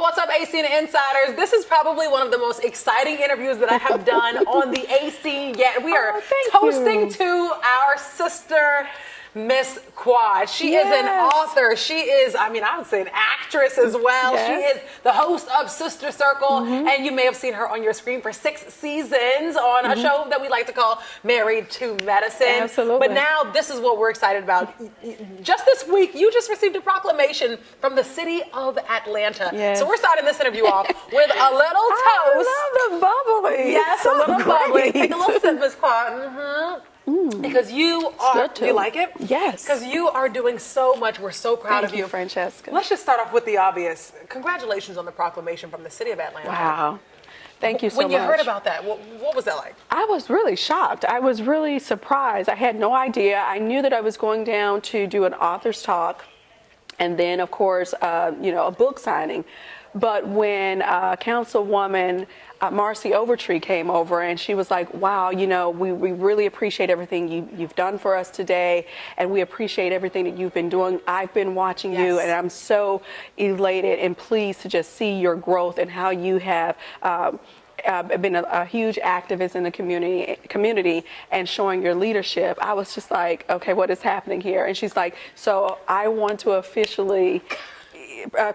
What's up, Ascene Insiders? This is probably one of the most exciting interviews that I have done on the Ascene yet. We are toasting to our sister, Miss Quad. She is an author. She is, I would say an actress as well. She is the host of Sister Circle, and you may have seen her on your screen for 6 seasons on a show that we like to call Married to Medicine. Absolutely. But now this is what we're excited about. Just this week, you just received a proclamation from the city of Atlanta. So we're starting this interview off with a little toast. I love the bubbly. Yes, so a little bubbly. great. Take a little sip, Miss Quad. Because you are, do you like it? Yes. Because you are doing so much. We're so proud of you. Francesca. Let's just start off with the obvious. Congratulations on the proclamation from the city of Atlanta. Wow. Thank you so much. When you heard about that, what was that like? I was really shocked. I was really surprised. I had no idea. I knew that I was going down to do an author's talk and then, of course, a book signing. But when Councilwoman Marcy Overtree came over and she was like, wow, we really appreciate everything you've done for us today, and we appreciate everything that you've been doing. I've been watching you, and I'm so elated and pleased to just see your growth and how you have been a huge activist in the community and showing your leadership. I was just like, okay, what is happening here? And she's like, so I want to officially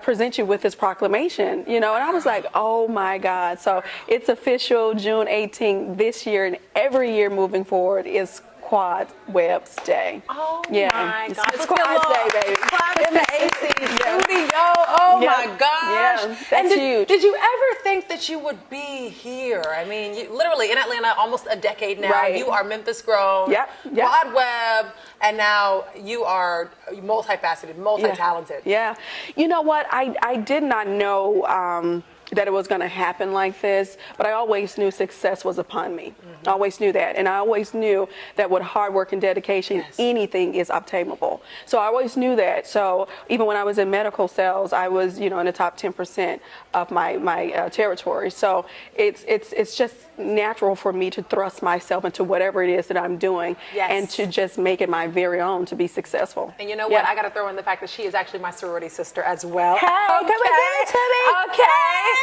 present you with this proclamation, and I was like, oh my God. So it's official, June 18th this year, and every year moving forward is Quad Webb's Day. Oh my God. It's Quad's Day, baby. Clap in the Ascene studio. Oh my gosh. Yeah, that's huge. Did you ever think that you would be here? I mean, you, literally in Atlanta almost a decade now. Right. You are Memphis grown. Yep. Quad Webb, and now you are multifaceted, multi-talented. Yeah. You know what? I did not know that it was going to happen like this, but I always knew success was upon me. I always knew that, and I always knew that with hard work and dedication, anything is obtainable. So I always knew that. So even when I was in medical sales, I was, in the top 10% of my territory. So it's just natural for me to thrust myself into whatever it is that I'm doing, and to just make it my very own to be successful. And you know what? I got to throw in the fact that she is actually my sorority sister as well. Hey, come and give it to me. Okay.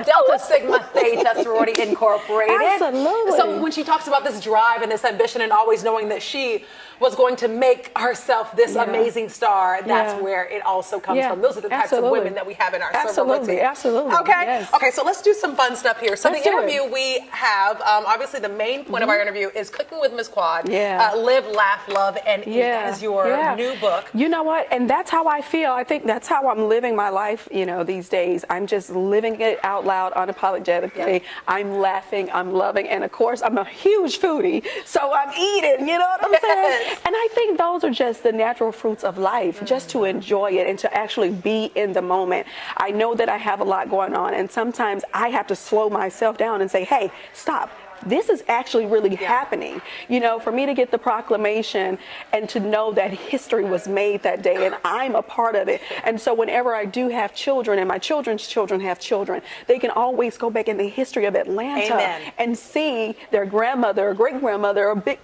Delta Sigma Theta Sorority Incorporated. Absolutely. So when she talks about this drive and this ambition and always knowing that she was going to make herself this amazing star, that's where it also comes from. Those are the types of women that we have in our sorority. Absolutely. Okay. Okay, so let's do some fun stuff here. So the interview we have, obviously the main point of our interview is Cooking with Miss Quad. Live, Laugh, Love, and Eat. That is your new book. You know what? And that's how I feel. I think that's how I'm living my life, these days. I'm just living it out loud, unapologetically. I'm laughing, I'm loving, and of course, I'm a huge foodie, so I'm eating, you know what I'm saying? And I think those are just the natural fruits of life, just to enjoy it and to actually be in the moment. I know that I have a lot going on, and sometimes I have to slow myself down and say, hey, stop. This is actually really happening. For me to get the proclamation and to know that history was made that day and I'm a part of it. And so whenever I do have children and my children's children have children, they can always go back in the history of Atlanta and see their grandmother or great grandmother or Big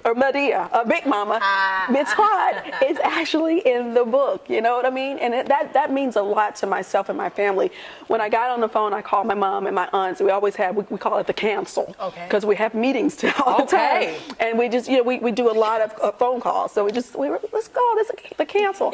Mama, Miss Quad, is actually in the book. You know what I mean? And that means a lot to myself and my family. When I got on the phone, I called my mom and my aunts. We always have, we call it the council. Because we have meetings all the time, and we just we do a lot of phone calls, so let's go, this is the cancel.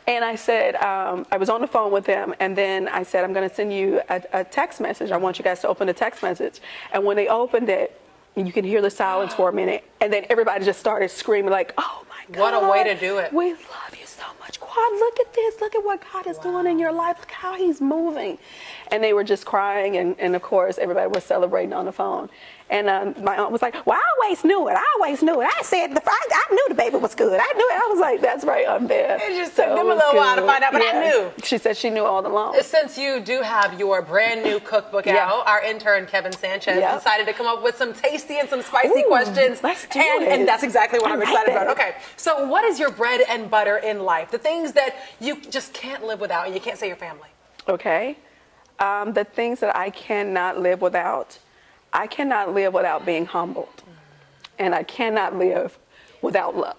And I said, I was on the phone with them, and then I said, I'm going to send you a text message. I want you guys to open the text message. And when they opened it, you can hear the silence for a minute, and then everybody just started screaming like, oh my God, what a way to do it. We love you so much, Quad. Look at this. Look at what God is doing in your life. Look how he's moving. And they were just crying, and of course everybody was celebrating on the phone. And my aunt was like, well, I always knew it. I said, I knew the baby was good. I knew it. I was like, that's right, Aunt Bev. It just took them a little while to find out, but I knew. She said she knew all along. Since you do have your brand new cookbook out, our intern, Kevin Sanchez, decided to come up with some tasty and some spicy questions. Let's do it. And that's exactly what I'm excited about. Okay, so what is your bread and butter in life? The things that you just can't live without, and you can't say your family. Okay. The things that I cannot live without. I cannot live without being humbled, and I cannot live without love.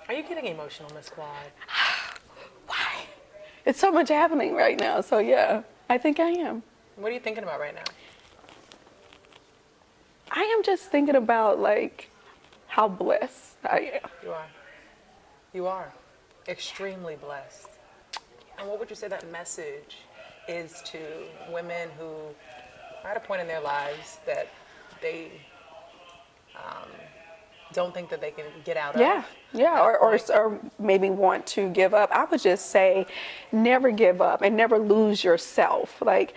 Are you getting emotional, Miss Quad? Why? It's so much happening right now, so yeah. I think I am. What are you thinking about right now? I am just thinking about like how blessed I am. You are. You are extremely blessed. And what would you say that message is to women who are at a point in their lives that they don't think that they can get out of? Or maybe want to give up. I would just say never give up and never lose yourself. Like,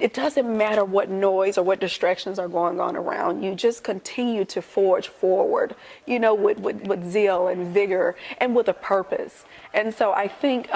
it doesn't matter what noise or what distractions are going on around you. Just continue to forge forward, with zeal and vigor and with a purpose. And so I think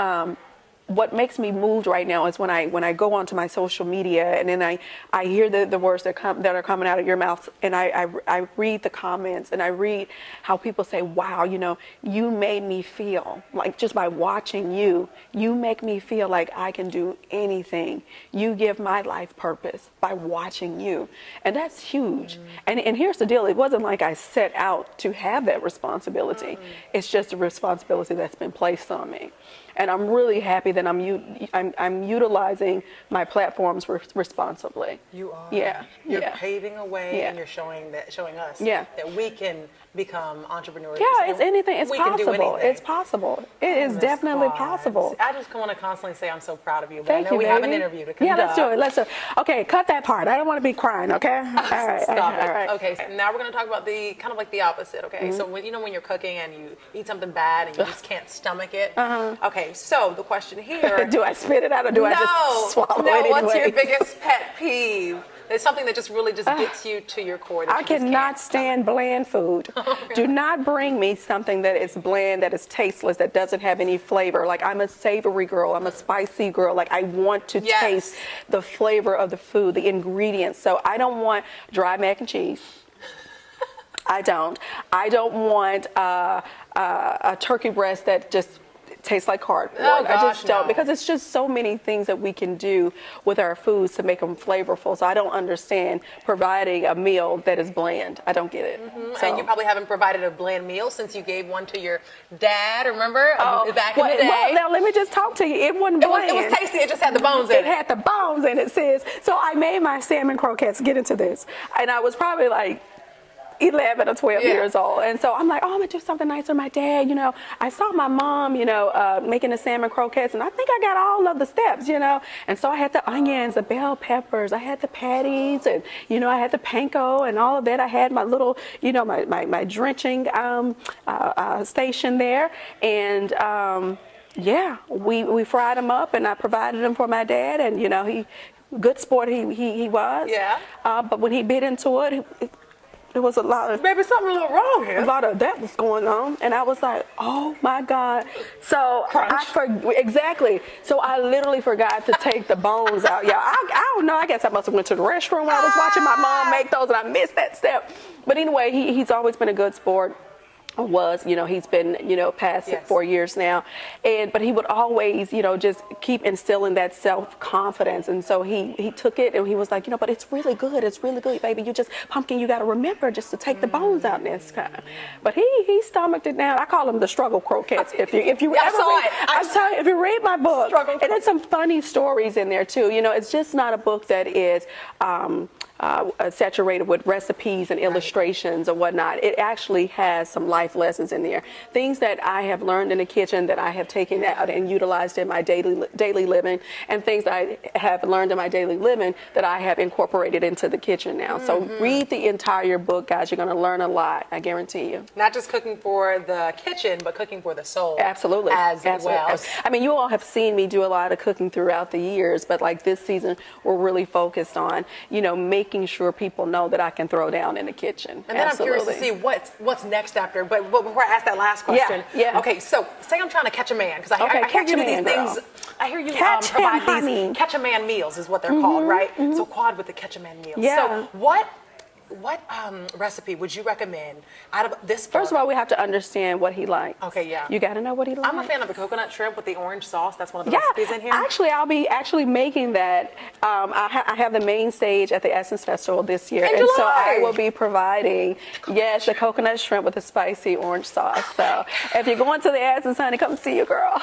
what makes me moved right now is when I go onto my social media and then I hear the words that are coming out of your mouth, and I read the comments and I read how people say, wow, you made me feel like, just by watching you make me feel like I can do anything. You give my life purpose by watching you. And that's huge. And here's the deal. It wasn't like I set out to have that responsibility. It's just a responsibility that's been placed on me. And I'm really happy that I'm utilizing my platforms responsibly. You are. Yeah. You're paving a way, and you're showing us that we can become entrepreneurs. Yeah, it's anything. It's we possible. Can do anything. It's possible. It is definitely possible. I just want to constantly say I'm so proud of you. But Thank I know you, we baby. have an interview to conduct. Yeah, let's do it. Okay, cut that part. I don't want to be crying. Okay. All right. Stop it. All right. Okay. So now we're going to talk about the kind of like the opposite. Okay. So when you're cooking and you eat something bad and you just can't stomach it. Okay. So the question here. Do I spit it out or do I just swallow it anyway? What's your biggest pet peeve? It's something that just really gets you to your core. That I cannot stand bland food. Do not bring me something that is bland, that is tasteless, that doesn't have any flavor. Like, I'm a savory girl. I'm a spicy girl. Like, I want to taste the flavor of the food, the ingredients. So I don't want dry mac and cheese. I don't want a turkey breast that just tastes like cardboard. I just don't, because it's just so many things that we can do with our foods to make them flavorful. So I don't understand providing a meal that is bland. I don't get it. So. And you probably haven't provided a bland meal since you gave one to your dad, remember? Back in the day. Well, now let me just talk to you. It wasn't bland. It was tasty. It just had the bones in it. It had the bones in it, sis. So I made my salmon croquettes. Get into this. And I was probably like 11 or 12 years old. And so I'm like, I'm going to do something nice for my dad. I saw my mom, making the salmon croquettes, and I think I got all of the steps, And so I had the onions, the bell peppers, I had the patties, and, I had the panko and all of that. I had my little, my drenching station there. And, we fried them up, and I provided them for my dad. And, he, good sport he was. Yeah. But when he bit into it, there was a lot of... Maybe something a little wrong here. A lot of that was going on. And I was like, oh, my God. So exactly. So I literally forgot to take the bones out. Yeah, I don't know. I guess I must have went to the restroom when I was watching my mom make those, and I missed that step. But anyway, he's always been a good sport. He's been, past 4 years now. But he would always, just keep instilling that self-confidence. And so he took it and he was like, but it's really good. It's really good, baby. Pumpkin, you got to remember just to take the bones out next time. But he stomached it down. I call them the struggle croquettes. If you if you read my book, and there's some funny stories in there too. It's just not a book that is, saturated with recipes and illustrations or whatnot. It actually has some life lessons in there, things that I have learned in the kitchen that I have taken out and utilized in my daily living, and things that I have learned in my daily living that I have incorporated into the kitchen now. So read the entire book, guys. You're going to learn a lot, I guarantee you. Not just cooking for the kitchen, but cooking for the soul. Absolutely. As well. I mean, you all have seen me do a lot of cooking throughout the years, but like this season, we're really focused on, making sure people know that I can throw down in the kitchen. And then I'm curious to see what's next after. But before I ask that last question, okay. So say I'm trying to catch a man, because I hear you do these things. I hear you provide these catch a man meals is what they're called, right? So Quad with the catch a man meals. Yeah. So what recipe would you recommend out of this book? First of all, we have to understand what he likes. Okay, yeah. You got to know what he likes. I'm a fan of the coconut shrimp with the orange sauce. That's one of the recipes in here. Actually, I'll be making that. I have the main stage at the Ascene Festival this year. And so I will be providing, the coconut shrimp with the spicy orange sauce. So if you're going to the Ascene, honey, come see your girl.